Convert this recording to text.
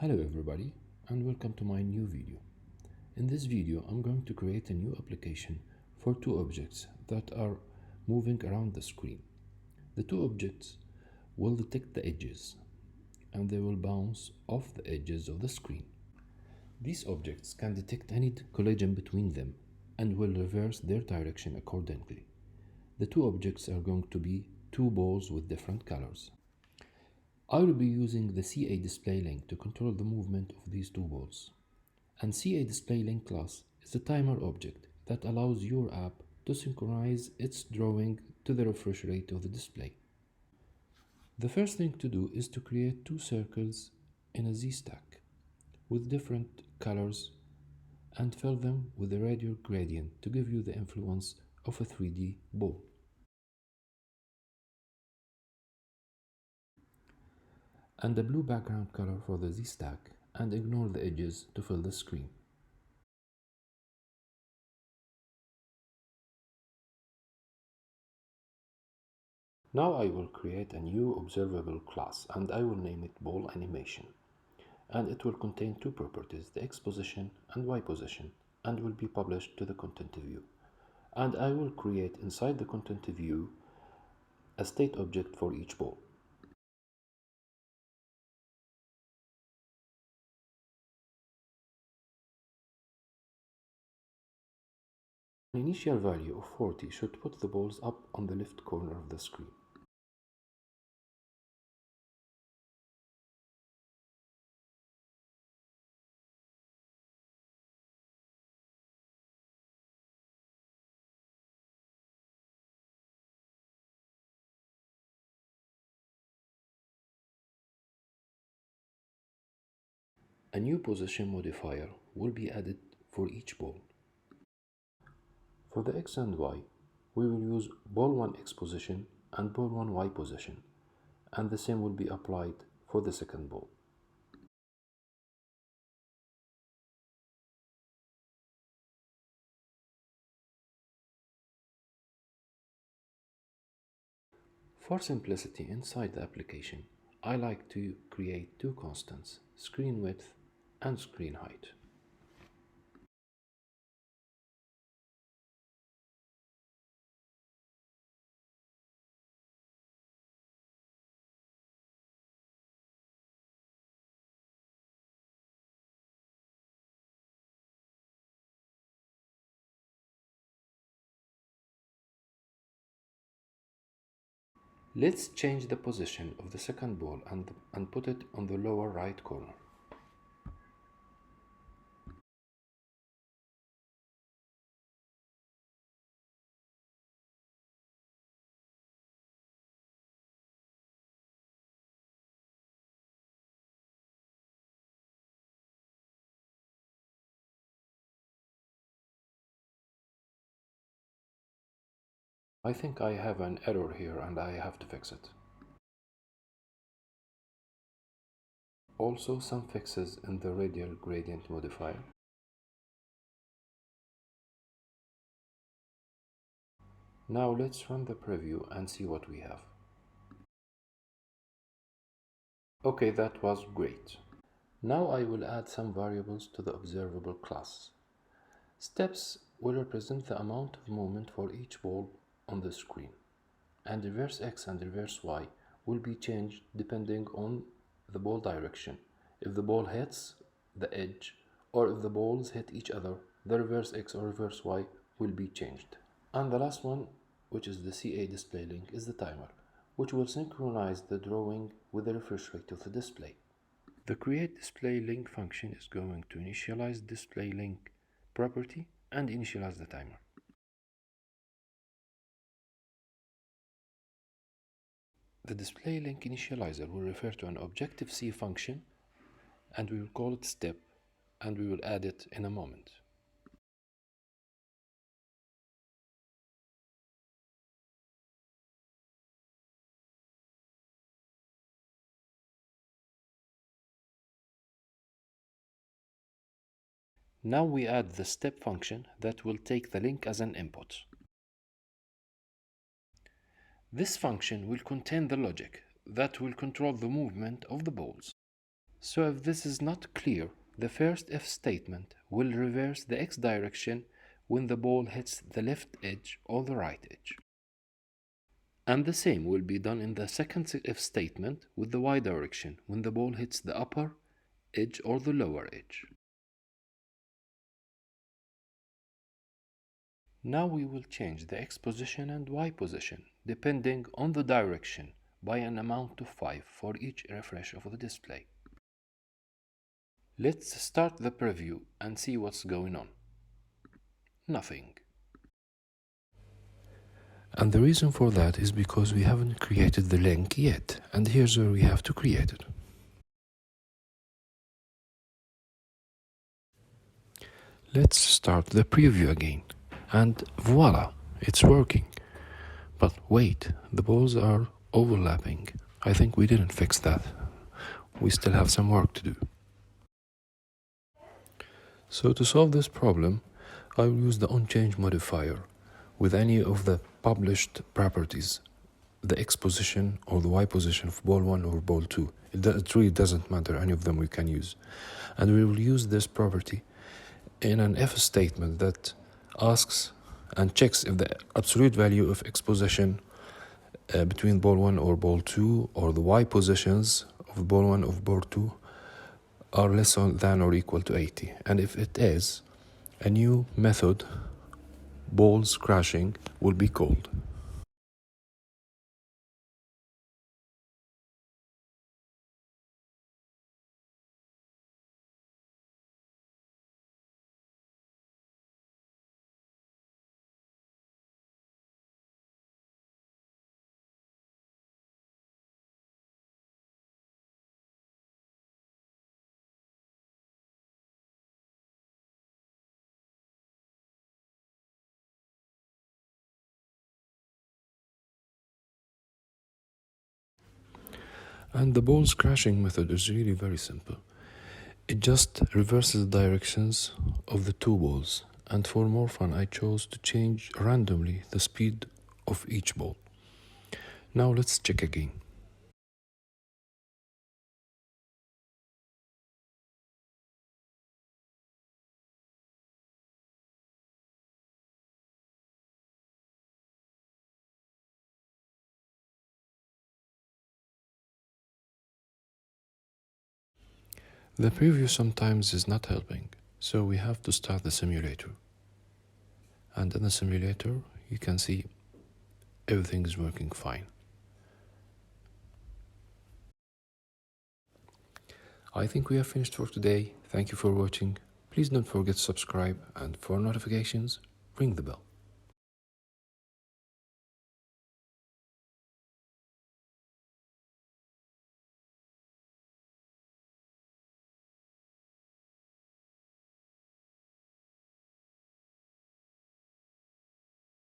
Hello everybody and welcome to my new video. In this video I'm going to create a new application for two objects that are moving around the screen. The two objects will detect the edges and they will bounce off the edges of the screen. These objects can detect any collision between them and will reverse their direction accordingly. The two objects are going to be two balls with different colors. I will be using the CADisplayLink to control the movement of these two balls. And CADisplayLink class is a timer object that allows your app to synchronize its drawing to the refresh rate of the display. The first thing to do is to create two circles in a Z-stack with different colors and fill them with a radial gradient to give you the influence of a 3D ball. And a blue background color for the Z-stack and ignore the edges to fill the screen. Now I will create a new observable class and I will name it ball animation. And it will contain two properties, the X position and Y position, and will be published to the content view. And I will create inside the content view a state object for each ball. An initial value of 40 should put the balls up on the left corner of the screen. A new position modifier will be added for each ball. For the X and Y, we will use ball 1 X position and ball 1 Y position, and the same will be applied for the second ball. For simplicity inside the application, I like to create two constants, screen width and screen height. Let's change the position of the second ball and put it on the lower right corner. I think I have an error here and I have to fix it. Also some fixes in the radial gradient modifier. Now let's run the preview and see what we have. Okay, that was great. Now I will add some variables to the observable class. Steps will represent the amount of movement for each ball on the screen, and reverse X and reverse Y will be changed depending on the ball direction. If the ball hits the edge or if the balls hit each other, the reverse X or reverse Y will be changed. And the last one, which is the CADisplayLink, is the timer, which will synchronize the drawing with the refresh rate of the display. The createDisplayLink function is going to initialize DisplayLink property and initialize the timer. The DisplayLink initializer will refer to an Objective-C function and we will call it step and we will add it in a moment. Now we add the step function that will take the link as an input. This function will contain the logic that will control the movement of the balls. So if this is not clear, the first if statement will reverse the x direction when the ball hits the left edge or the right edge. And the same will be done in the second if statement with the y direction when the ball hits the upper edge or the lower edge. Now we will change the x position and y position depending on the direction by an amount of 5 for each refresh of the display. Let's start the preview and see what's going on. Nothing. And the reason for that is because we haven't created the link yet, and here's where we have to create it. Let's start the preview again, and voila, it's working. But wait, the balls are overlapping. I think we didn't fix that. We still have some work to do. So to solve this problem, I will use the onChange modifier with any of the published properties, the x position or the y position of ball 1 or ball 2. It really doesn't matter, any of them we can use. And we will use this property in an if statement that asks and checks if the absolute value of x position between ball 1 or ball 2 or the y positions of ball 1 or ball 2 are less than or equal to 80. And if it is, a new method, balls crashing, will be called. And the balls crashing method is really very simple. It just reverses the directions of the two balls, and for more fun I chose to change randomly the speed of each ball. Now let's check again. The preview sometimes is not helping, so we have to start the simulator. And in the simulator, you can see everything is working fine. I think we have finished for today. Thank you for watching. Please don't forget to subscribe, and for notifications, ring the bell.